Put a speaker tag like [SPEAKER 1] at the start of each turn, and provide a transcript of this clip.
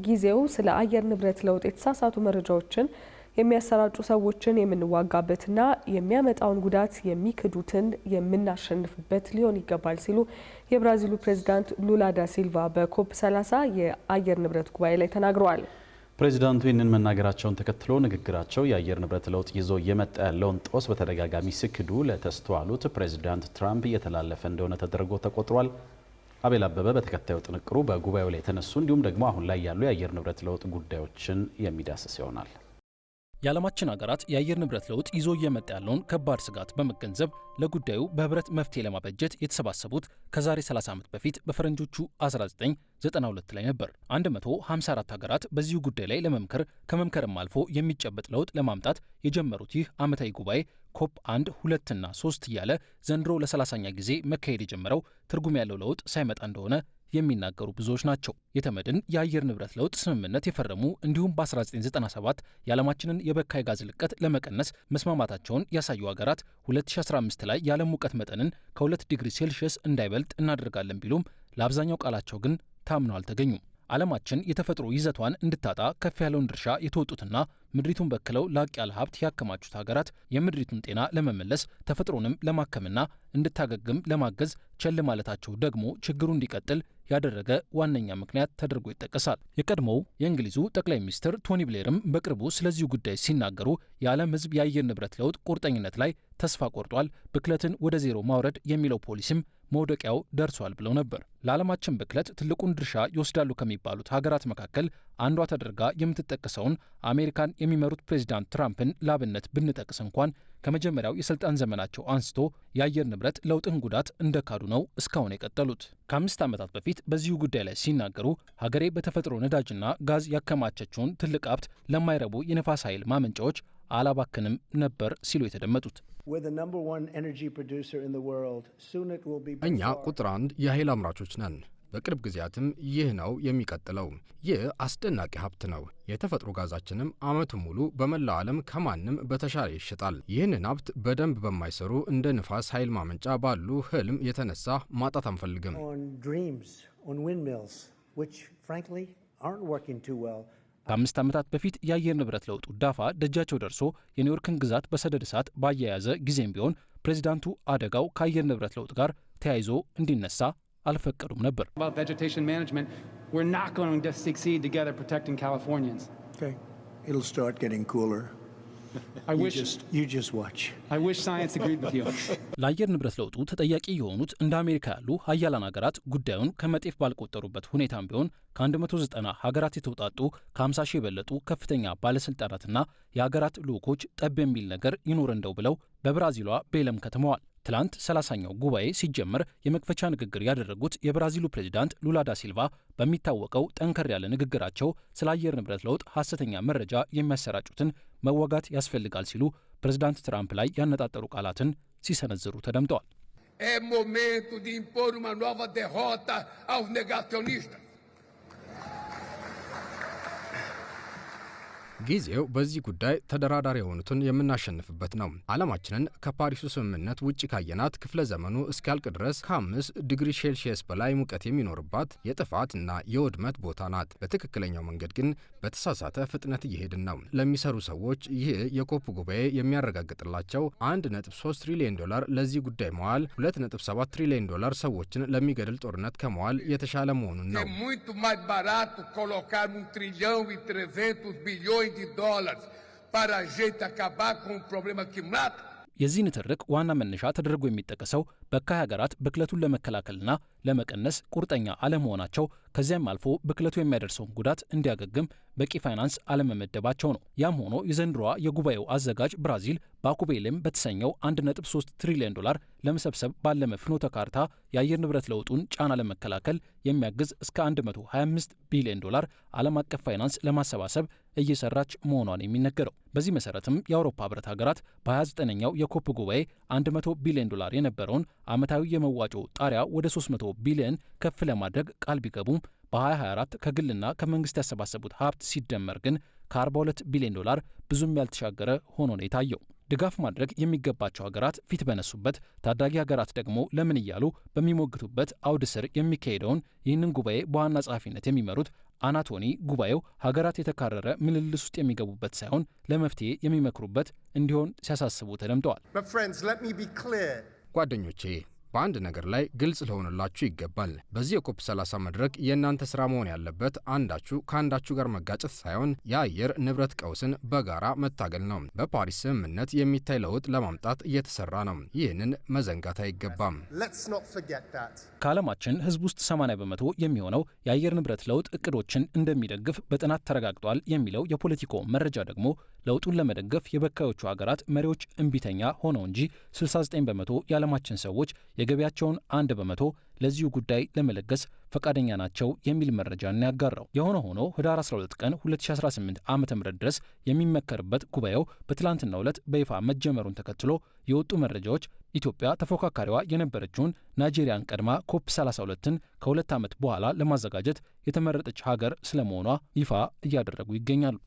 [SPEAKER 1] ጊዜው ስለ አየር ንብረት ለውጥ የተሳሳቱ መረጃዎችን የሚያሰራጩ ሰዎችን የምንዋጋበትና የሚያመጣውን ጉዳት የሚክዱትን የምናሸንፍበት ሊሆን ይገባል ሲሉ የብራዚሉ ፕሬዝዳንት ሉላ ዳ ሲልቫ በኮፕ 30 የአየር ንብረት ጉባኤ ላይ ተናግረዋል።
[SPEAKER 2] ፕሬዚዳንቱ ይህንን መናገራቸውን ተከትሎ ንግግራቸው የአየር ንብረት ለውጥ ይዞ የመጣ ያለውን ጦስ በተደጋጋሚ ሲክዱ ለተስተዋሉት ፕሬዚዳንት ትራምፕ እየተላለፈ እንደሆነ ተደርጎ ተቆጥሯል። አቤል አበበ በተከታዩ ጥንቅሩ በጉባኤው ላይ የተነሱ እንዲሁም ደግሞ አሁን ላይ ያሉ የአየር ንብረት ለውጥ ጉዳዮችን የሚዳስስ ይሆናል።
[SPEAKER 3] የዓለማችን ሀገራት የአየር ንብረት ለውጥ ይዞ እየመጣ ያለውን ከባድ ስጋት በመገንዘብ ለጉዳዩ በህብረት መፍትሄ ለማበጀት የተሰባሰቡት ከዛሬ 30 ዓመት በፊት በፈረንጆቹ 1992 ላይ ነበር። 154 ሀገራት በዚሁ ጉዳይ ላይ ለመምከር ከመምከርም አልፎ የሚጨበጥ ለውጥ ለማምጣት የጀመሩት ይህ ዓመታዊ ጉባኤ ኮፕ 1፣ 2 እና 3 እያለ ዘንድሮ ለ30ኛ ጊዜ መካሄድ የጀመረው ትርጉም ያለው ለውጥ ሳይመጣ እንደሆነ የሚናገሩ ብዙዎች ናቸው። የተመድን የአየር ንብረት ለውጥ ስምምነት የፈረሙ እንዲሁም በ1997 የዓለማችንን የበካይ ጋዝ ልቀት ለመቀነስ መስማማታቸውን ያሳዩ ሀገራት 2015 ላይ የዓለም ሙቀት መጠንን ከ2 ዲግሪ ሴልሺየስ እንዳይበልጥ እናደርጋለን ቢሉም ለአብዛኛው ቃላቸው ግን ታምነው አልተገኙም። ዓለማችን የተፈጥሮ ይዘቷን እንድታጣ ከፍ ያለውን ድርሻ የተወጡትና ምድሪቱን በክለው ላቅ ያለ ሀብት ያከማቹት ሀገራት የምድሪቱን ጤና ለመመለስ ተፈጥሮንም ለማከምና እንድታገግም ለማገዝ ቸል ማለታቸው ደግሞ ችግሩ እንዲቀጥል ያደረገ ዋነኛ ምክንያት ተደርጎ ይጠቀሳል። የቀድሞው የእንግሊዙ ጠቅላይ ሚኒስትር ቶኒ ብሌርም በቅርቡ ስለዚሁ ጉዳይ ሲናገሩ የዓለም ሕዝብ የአየር ንብረት ለውጥ ቁርጠኝነት ላይ ተስፋ ቆርጧል፣ ብክለትን ወደ ዜሮ ማውረድ የሚለው ፖሊሲም መውደቂያው ደርሷል ብለው ነበር። ለዓለማችን ብክለት ትልቁን ድርሻ ይወስዳሉ ከሚባሉት ሀገራት መካከል አንዷ ተደርጋ የምትጠቀሰውን አሜሪካን የሚመሩት ፕሬዚዳንት ትራምፕን ላብነት ብንጠቅስ እንኳን ከመጀመሪያው የስልጣን ዘመናቸው አንስቶ የአየር ንብረት ለውጥን ጉዳት እንደካዱ ነው እስካሁን የቀጠሉት። ከ5 ዓመታት በፊት በዚሁ ጉዳይ ላይ ሲናገሩ ሀገሬ በተፈጥሮ ነዳጅና ጋዝ ያከማቸችውን ትልቅ ሀብት ለማይረቡ የነፋስ ኃይል ማመንጫዎች አላባክንም ነበር ሲሉ የተደመጡት።
[SPEAKER 4] እኛ ቁጥር 1 የኃይል አምራቾች ነን። በቅርብ ጊዜያትም ይህ ነው የሚቀጥለው። ይህ አስደናቂ ሀብት ነው። የተፈጥሮ ጋዛችንም ዓመቱን ሙሉ በመላው ዓለም ከማንም በተሻለ ይሸጣል። ይህንን ሀብት በደንብ በማይሰሩ እንደ ንፋስ ኃይል ማመንጫ ባሉ ህልም የተነሳ ማጣት አንፈልግም።
[SPEAKER 3] ከ5 ዓመታት በፊት የአየር ንብረት ለውጡ ዳፋ ደጃቸው ደርሶ የኒውዮርክን ግዛት በሰደድ እሳት ባያያዘ ጊዜም ቢሆን ፕሬዚዳንቱ አደጋው ከአየር ንብረት ለውጥ ጋር ተያይዞ እንዲነሳ አልፈቀዱም ነበር። ለአየር ንብረት ለውጡ ተጠያቂ የሆኑት እንደ አሜሪካ ያሉ ሀያላን ሀገራት ጉዳዩን ከመጤፍ ባልቆጠሩበት ሁኔታም ቢሆን ከ190 ሀገራት የተውጣጡ ከ50 ሺህ የበለጡ ከፍተኛ ባለስልጣናትና የሀገራት ልዑኮች ጠብ የሚል ነገር ይኖር እንደው ብለው በብራዚሏ ቤለም ከተማዋል። ትላንት 30ኛው ጉባኤ ሲጀመር የመክፈቻ ንግግር ያደረጉት የብራዚሉ ፕሬዝዳንት ሉላ ዳ ሲልቫ በሚታወቀው ጠንከር ያለ ንግግራቸው ስለ አየር ንብረት ለውጥ ሐሰተኛ መረጃ የሚያሰራጩትን መዋጋት ያስፈልጋል ሲሉ ፕሬዝዳንት ትራምፕ ላይ ያነጣጠሩ ቃላትን ሲሰነዝሩ ተደምጠዋል።
[SPEAKER 5] É momento de impor uma nova derrota aos negacionistas.
[SPEAKER 4] ጊዜው በዚህ ጉዳይ ተደራዳሪ የሆኑትን የምናሸንፍበት ነው። ዓለማችንን ከፓሪሱ ስምምነት ውጭ ካየናት ክፍለ ዘመኑ እስኪያልቅ ድረስ ከ5 ዲግሪ ሴልሺየስ በላይ ሙቀት የሚኖርባት የጥፋትና የውድመት ቦታ ናት። በትክክለኛው መንገድ ግን በተሳሳተ ፍጥነት እየሄድን ነው። ለሚሰሩ ሰዎች ይህ የኮፕ ጉባኤ የሚያረጋግጥላቸው $1.3 ትሪሊዮን ለዚህ ጉዳይ መዋል $2.7 ትሪሊዮን ሰዎችን ለሚገድል ጦርነት ከመዋል የተሻለ መሆኑን ነው።
[SPEAKER 5] de dólares para a gente acabar com um problema que mata.
[SPEAKER 3] የዚህ ንትርክ ዋና መነሻ ተደርጎ የሚጠቀሰው በካይ ሀገራት ብክለቱን ለመከላከልና ለመቀነስ ቁርጠኛ አለመሆናቸው ከዚያም አልፎ ብክለቱ የሚያደርሰውን ጉዳት እንዲያገግም በቂ ፋይናንስ አለመመደባቸው ነው። ያም ሆኖ የዘንድሮዋ የጉባኤው አዘጋጅ ብራዚል ባኩቤልም በተሰኘው $1.3 ትሪሊዮን ለመሰብሰብ ባለመ ፍኖተ ካርታ የአየር ንብረት ለውጡን ጫና ለመከላከል የሚያግዝ እስከ $125 ቢሊዮን ዓለም አቀፍ ፋይናንስ ለማሰባሰብ እየሰራች መሆኗን የሚነገረው። በዚህ መሰረትም የአውሮፓ ህብረት ሀገራት በ29ኛው የኮፕ ጉባኤ $100 ቢሊዮን የነበረውን ዓመታዊ የመዋጮ ጣሪያ ወደ $300 ቢሊዮን ከፍ ለማድረግ ቃል ቢገቡም በ2024 ከግልና ከመንግስት ያሰባሰቡት ሀብት ሲደመር ግን ከ42 ቢሊዮን ብዙም ያልተሻገረ ሆኖ ነው የታየው። ድጋፍ ማድረግ የሚገባቸው ሀገራት ፊት በነሱበት፣ ታዳጊ ሀገራት ደግሞ ለምን እያሉ በሚሞግቱበት አውድ ስር የሚካሄደውን ይህንን ጉባኤ በዋና ጸሐፊነት የሚመሩት አናቶኒ ጉባኤው ሀገራት የተካረረ ምልልስ ውስጥ የሚገቡበት ሳይሆን ለመፍትሄ የሚመክሩበት እንዲሆን ሲያሳስቡ ተደምጠዋል።
[SPEAKER 4] ጓደኞቼ በአንድ ነገር ላይ ግልጽ ለሆነላችሁ ይገባል። በዚህ የኮፕ 30 መድረክ የእናንተ ስራ መሆን ያለበት አንዳችሁ ከአንዳችሁ ጋር መጋጨት ሳይሆን የአየር ንብረት ቀውስን በጋራ መታገል ነው። በፓሪስ ስምምነት የሚታይ ለውጥ ለማምጣት እየተሰራ ነው። ይህንን መዘንጋት አይገባም።
[SPEAKER 3] ከዓለማችን ሕዝብ ውስጥ 80 በመቶ የሚሆነው የአየር ንብረት ለውጥ እቅዶችን እንደሚደግፍ በጥናት ተረጋግጧል የሚለው የፖለቲኮ መረጃ ደግሞ ለውጡን ለመደገፍ የበካዮቹ ሀገራት መሪዎች እምቢተኛ ሆነው እንጂ 69 በመቶ የዓለማችን ሰዎች የገቢያቸውን 1 በመቶ ለዚሁ ጉዳይ ለመለገስ ፈቃደኛ ናቸው የሚል መረጃን ያጋራው። የሆነ ሆኖ ህዳር 12 ቀን 2018 ዓ.ም ድረስ የሚመከርበት ጉባኤው በትላንትናው ዕለት በይፋ መጀመሩን ተከትሎ የወጡ መረጃዎች ኢትዮጵያ ተፎካካሪዋ የነበረችውን ናይጄሪያን ቀድማ ኮፕ 32ን ከ2 ዓመት በኋላ ለማዘጋጀት የተመረጠች ሀገር ስለመሆኗ ይፋ እያደረጉ ይገኛሉ።